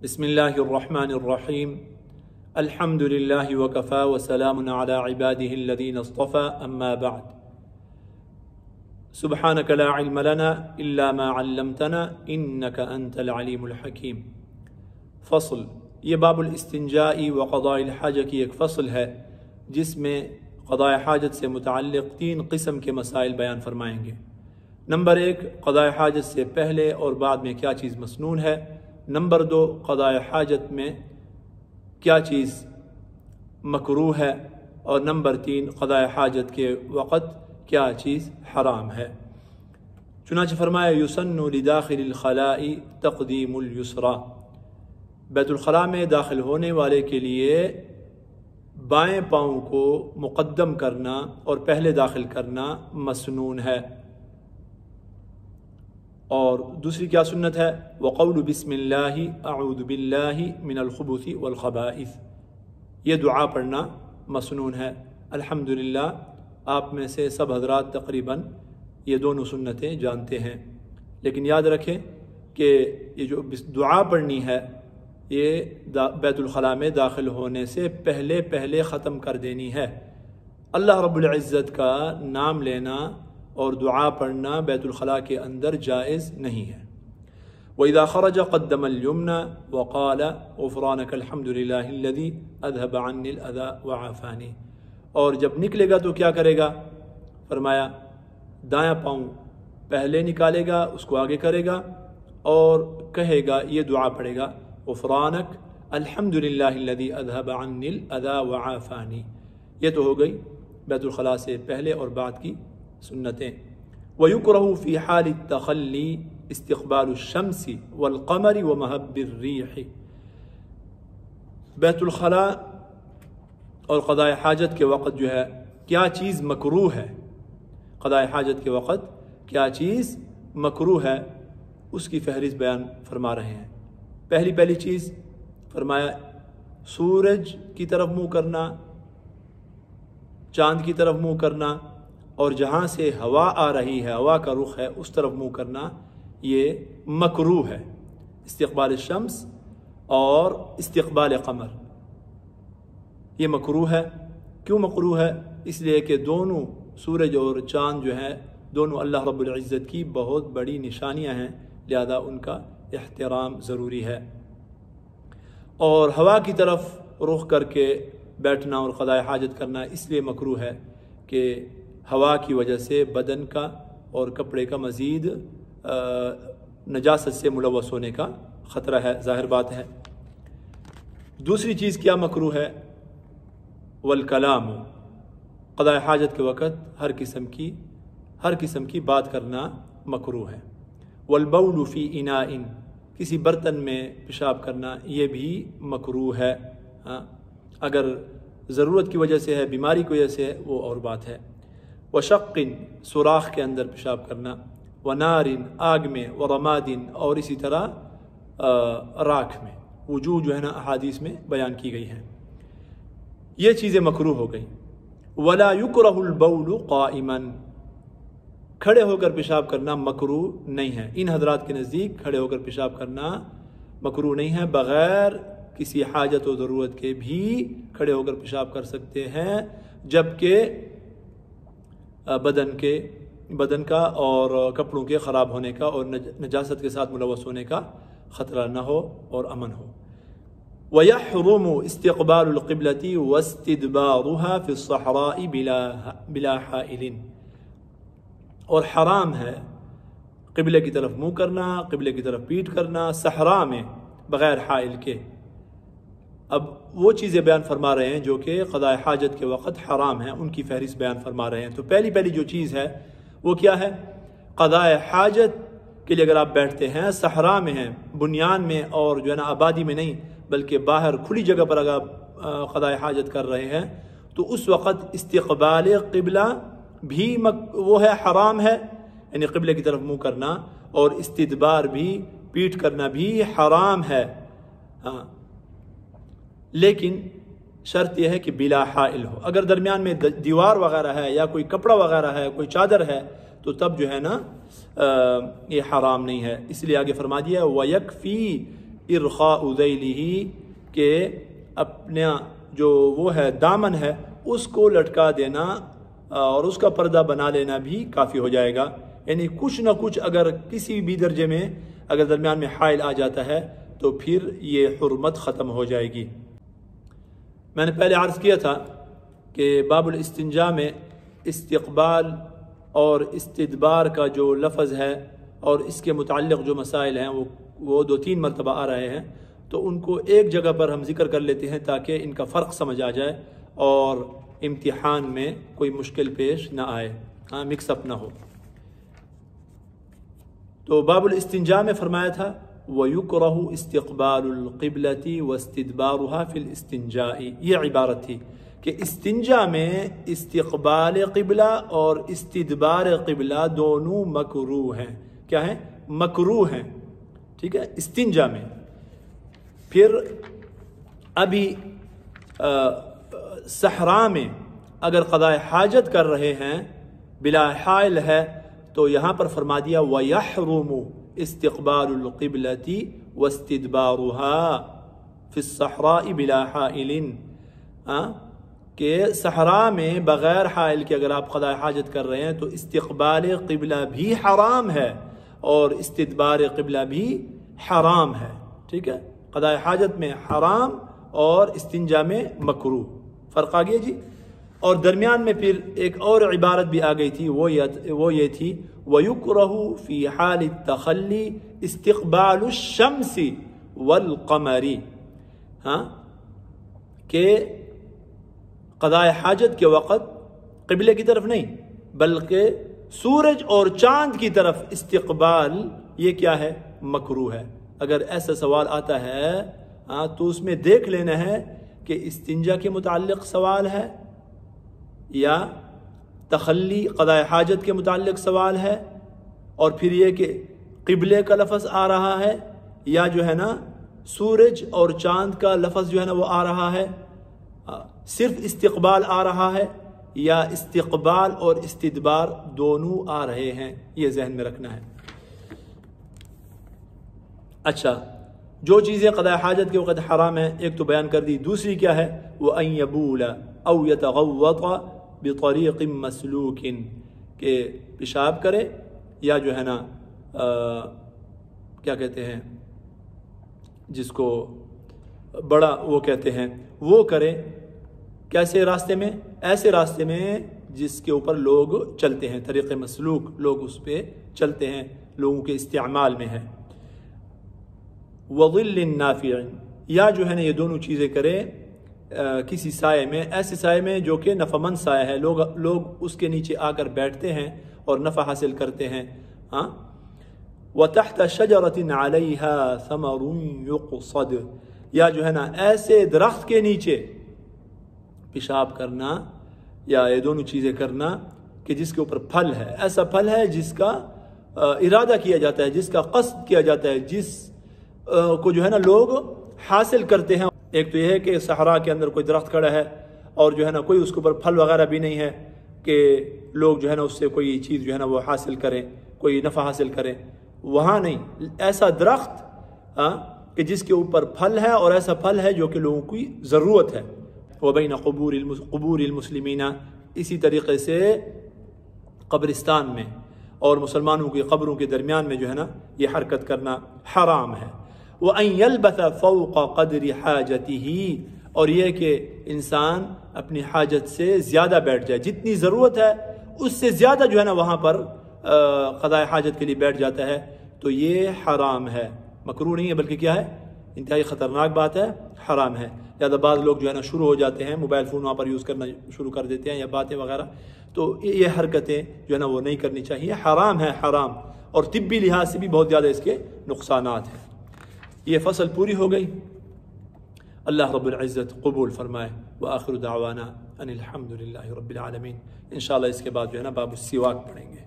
بسم اللہ الرحمن الرحیم الحمد للہ وکفا وسلام علی عباده الذین اصطفى اما بعد سبحانک لا علم لنا الا ما علمتنا انک انت العلیم الحکیم۔ فصل، یہ باب الاستنجاء وقضاء الحاجہ کی ایک فصل ہے جس میں قضاء حاجت سے متعلق 3 قسم کے مسائل بیان فرمائیں گے۔ نمبر 1، قضاء حاجت سے پہلے اور بعد میں کیا چیز مسنون ہے۔ نمبر 2، قضاء حاجت میں کیا چیز مکروہ ہے۔ اور نمبر 3، قضاء حاجت کے وقت کیا چیز حرام ہے۔ چنانچہ فرمایا یسن لداخل الخلاء تقدیم اليسرى، بیت الخلاء میں داخل ہونے والے کے لیے بائیں پاؤں کو مقدم کرنا اور پہلے داخل کرنا مسنون ہے۔ اور دوسری کیا سنت ہے؟ وقول بسم اللہ اعوذ باللہ من الخبث والخبائث، یہ دعا پڑھنا مسنون ہے۔ الحمدللہ آپ میں سے سب حضرات تقریباً یہ دونوں سنتیں جانتے ہیں، لیکن یاد رکھیں کہ یہ جو دعا پڑھنی ہے یہ بیت الخلاء میں داخل ہونے سے پہلے ختم کر دینی ہے۔ اللہ رب العزت کا نام لینا اور دعا پڑھنا بیت الخلاء کے اندر جائز نہیں ہے۔ وَإِذَا خَرَجَ قَدَّمَ الْيُمْنَ وَقَالَ غُفْرَانَكَ الْحَمْدُ لِلَّهِ الَّذِي أَذْهَبَ عَنِّي الْأَذَى وَعَافَانِي، اور جب نکلے گا تو کیا کرے گا؟ فرمایا دایاں پاؤں پہلے نکالے گا، اس کو آگے کرے گا اور کہے گا، یہ دعا پڑھے گا غفرانک الحمد للہ الذی اذہب عنی الاذی وعافانی۔ یہ تو ہو گئی بیت الخلاء سے پہلے اور بعد کی سنتیں۔ وَيُكْرَهُ فِي حَالِ التَّخَلِّي اسْتِقْبَالُ الشَّمْسِ وَالْقَمَرِ وَمَهَبِّ الرِّيحِ، بیت الخلاء اور قضاء حاجت کے وقت جو ہے کیا چیز مکروہ ہے، قضاء حاجت کے وقت کیا چیز مکروہ ہے، اس کی فہرست بیان فرما رہے ہیں۔ پہلی چیز فرمایا سورج کی طرف منہ کرنا، چاند کی طرف منہ کرنا، اور جہاں سے ہوا آ رہی ہے، ہوا کا رخ ہے، اس طرف منہ کرنا، یہ مکروہ ہے۔ استقبال الشمس اور استقبال قمر یہ مکروہ ہے۔ کیوں مکروہ ہے؟ اس لیے کہ دونوں سورج اور چاند جو ہیں دونوں اللہ رب العزت کی بہت بڑی نشانیاں ہیں، لہذا ان کا احترام ضروری ہے۔ اور ہوا کی طرف رخ کر کے بیٹھنا اور قضاء حاجت کرنا اس لیے مکروہ ہے کہ ہوا کی وجہ سے بدن کا اور کپڑے کا مزید نجاست سے ملوث ہونے کا خطرہ ہے، ظاہر بات ہے۔ دوسری چیز کیا مکروہ ہے؟ والکلام، قضاء حاجت کے وقت ہر قسم کی بات کرنا مکروہ ہے۔ والبول فی اناء، کسی برتن میں پیشاب کرنا یہ بھی مکروہ ہے، اگر ضرورت کی وجہ سے ہے، بیماری کی وجہ سے ہے، وہ اور بات ہے۔ وشق، سوراخ کے اندر پیشاب کرنا، ونار، آگ میں، ورماد، اور اسی طرح راکھ میں، وجوہ جو ہے نا احادیث میں بیان کی گئی ہیں، یہ چیزیں مکروہ ہو گئیں۔ ولا یکرہ البول قائما، کھڑے ہو کر پیشاب کرنا مکروہ نہیں ہے۔ ان حضرات کے نزدیک کھڑے ہو کر پیشاب کرنا مکروہ نہیں ہے، بغیر کسی حاجت و ضرورت کے بھی کھڑے ہو کر پیشاب کر سکتے ہیں، جبکہ بدن کا اور کپڑوں کے خراب ہونے کا اور نجاست کے ساتھ ملوث ہونے کا خطرہ نہ ہو اور امن ہو۔ وَيَحْرُمُ اسْتِقْبَالُ الْقِبْلَةِ وَاسْتِدْبَارُهَا فِي الصَّحْرَاءِ بِلَا حَائِلٍ، اور حرام ہے قبلے کی طرف منہ کرنا، قبلے کی طرف پیٹھ کرنا صحرا میں بغیر حائل کے۔ اب وہ چیزیں بیان فرما رہے ہیں جو کہ قضاء حاجت کے وقت حرام ہیں، ان کی فہرست بیان فرما رہے ہیں۔ تو پہلی جو چیز ہے وہ کیا ہے؟ قضاء حاجت کے لیے اگر آپ بیٹھتے ہیں، صحرا میں ہیں، بنیان میں اور جو ہے نا آبادی میں نہیں، بلکہ باہر کھلی جگہ پر اگر آپ قضاء حاجت کر رہے ہیں، تو اس وقت استقبال قبلہ بھی وہ ہے، حرام ہے، یعنی قبلے کی طرف منہ کرنا، اور استدبار بھی، پیٹھ کرنا بھی حرام ہے۔ لیکن شرط یہ ہے کہ بلا حائل ہو۔ اگر درمیان میں دیوار وغیرہ ہے یا کوئی کپڑا وغیرہ ہے، کوئی چادر ہے، تو تب جو ہے نا یہ حرام نہیں ہے۔ اس لیے آگے فرما دیا وَيَكْفِي ارخاء ذیلہ کہ اپنا جو وہ ہے دامن ہے اس کو لٹکا دینا اور اس کا پردہ بنا لینا بھی کافی ہو جائے گا. یعنی کچھ نہ کچھ اگر کسی بھی درجے میں اگر درمیان میں حائل آ جاتا ہے تو پھر یہ حرمت ختم ہو جائے گی. میں نے پہلے عرض کیا تھا کہ باب الاستنجاء میں استقبال اور استدبار کا جو لفظ ہے اور اس کے متعلق جو مسائل ہیں وہ 2-3 مرتبہ آ رہے ہیں، تو ان کو ایک جگہ پر ہم ذکر کر لیتے ہیں تاکہ ان کا فرق سمجھ آ جائے اور امتحان میں کوئی مشکل پیش نہ آئے، مکس اپ نہ ہو. تو باب الاستنجاء میں فرمایا تھا وَيُكْرَهُ اسْتِقْبَالُ الْقِبْلَةِ وَاسْتِدْبَارُهَا فِي الْإِسْتِنْجَاءِ. یہ عبارت تھی کہ استنجا میں استقبال قبلہ اور استدبار قبلہ دونوں مکروہ ہیں. کیا ہیں؟ مکروہ ہیں. ٹھیک ہے، استنجا میں. پھر ابھی صحرا میں اگر قضاء حاجت کر رہے ہیں بلا حائل ہے تو یہاں پر فرما دیا وَيَحْرُمُ استقبال القبلة واستدبارها في الصحراء بلا حائل. کہ صحرا میں بغیر حائل کے اگر آپ قضاء حاجت کر رہے ہیں تو استقبال قبلہ بھی حرام ہے اور استدبار قبلہ بھی حرام ہے. ٹھیک ہے، قضاء حاجت میں حرام اور استنجا میں مکروہ. فرق آ گیا جی. اور درمیان میں پھر ایک اور عبارت بھی آ گئی تھی، وہ یہ تھی وَيُكْرَهُ فِي حَالِ التَّخَلِّ اسْتِقْبَالُ الشَّمْسِ وَالْقَمَرِ. کہ قضاء حاجت کے وقت قبلے کی طرف نہیں بلکہ سورج اور چاند کی طرف استقبال، یہ کیا ہے؟ مکروہ ہے. اگر ایسا سوال آتا ہے تو اس میں دیکھ لینا ہے کہ استنجا کے متعلق سوال ہے یا تخلی قضاء حاجت کے متعلق سوال ہے، اور پھر یہ کہ قبلے کا لفظ آ رہا ہے یا جو ہے نا سورج اور چاند کا لفظ جو ہے نا وہ آ رہا ہے، صرف استقبال آ رہا ہے یا استقبال اور استدبار دونوں آ رہے ہیں. یہ ذہن میں رکھنا ہے. اچھا، جو چیزیں قضاء حاجت کے وقت حرام ہیں ایک تو بیان کر دی، دوسری کیا ہے؟ وَأَن يَبُولَ أَوْ يَتَغَوَّطَ بِطَرِيقٍ مَسْلُوكٍ. کہ پیشاب کرے یا جو ہے نا کیا کہتے ہیں جس کو بڑا وہ کہتے ہیں وہ کرے. کیسے راستے میں؟ ایسے راستے میں جس کے اوپر لوگ چلتے ہیں، طریق مسلوک، لوگ اس پہ چلتے ہیں، لوگوں کے استعمال میں ہے. وَظِلٍّ نَافِعٍ. یا جو ہے نا یہ دونوں چیزیں کرے کسی سائے میں، ایسے سائے میں جو کہ نفع مند سائے ہے، لوگ اس کے نیچے آ کر بیٹھتے ہیں اور نفع حاصل کرتے ہیں. وَتَحْتَ شَجَرَةٍ عَلَيْهَا ثَمَرٌ يُقْصَدْ. یا جو ہے نا ایسے درخت کے نیچے پیشاب کرنا یا یہ دونوں چیزیں کرنا کہ جس کے اوپر پھل ہے، ایسا پھل ہے جس کا ارادہ کیا جاتا ہے، جس کا قصد کیا جاتا ہے، جس کو جو ہے نا لوگ حاصل کرتے ہیں. ایک تو یہ ہے کہ صحرا کے اندر کوئی درخت کھڑا ہے اور جو ہے نا کوئی اس کے اوپر پھل وغیرہ بھی نہیں ہے کہ لوگ جو ہے نا اس سے کوئی چیز جو ہے نا وہ حاصل کریں، کوئی نفع حاصل کریں. وہاں نہیں، ایسا درخت کہ جس کے اوپر پھل ہے اور ایسا پھل ہے جو کہ لوگوں کی ضرورت ہے. وبین قبور المسلمین. اسی طریقے سے قبرستان میں اور مسلمانوں کی قبروں کے درمیان میں جو ہے نا یہ حرکت کرنا حرام ہے. وَأَن يَلْبَثَ فَوْقَ قَدْرِ حَاجَتِهِ. اور یہ کہ انسان اپنی حاجت سے زیادہ بیٹھ جائے، جتنی ضرورت ہے اس سے زیادہ جو ہے نا وہاں پر قضاء حاجت کے لیے بیٹھ جاتا ہے تو یہ حرام ہے. مکروہ نہیں ہے بلکہ کیا ہے؟ انتہائی خطرناک بات ہے، حرام ہے. زیادہ بعض لوگ جو ہے نا شروع ہو جاتے ہیں، موبائل فون وہاں پر یوز کرنا شروع کر دیتے ہیں یا باتیں وغیرہ، تو یہ حرکتیں جو ہے نا وہ نہیں کرنی چاہیے، حرام ہے، حرام. اور طبی لحاظ سے بھی بہت زیادہ اس کے نقصانات ہیں. یہ فصل پوری ہو گئی. اللہ رب العزت قبول فرمائے. وآخر دعوانا ان الحمد للہ رب العالمین. انشاءاللہ اس کے بعد جو ہے نا باب السواک پڑھیں گے.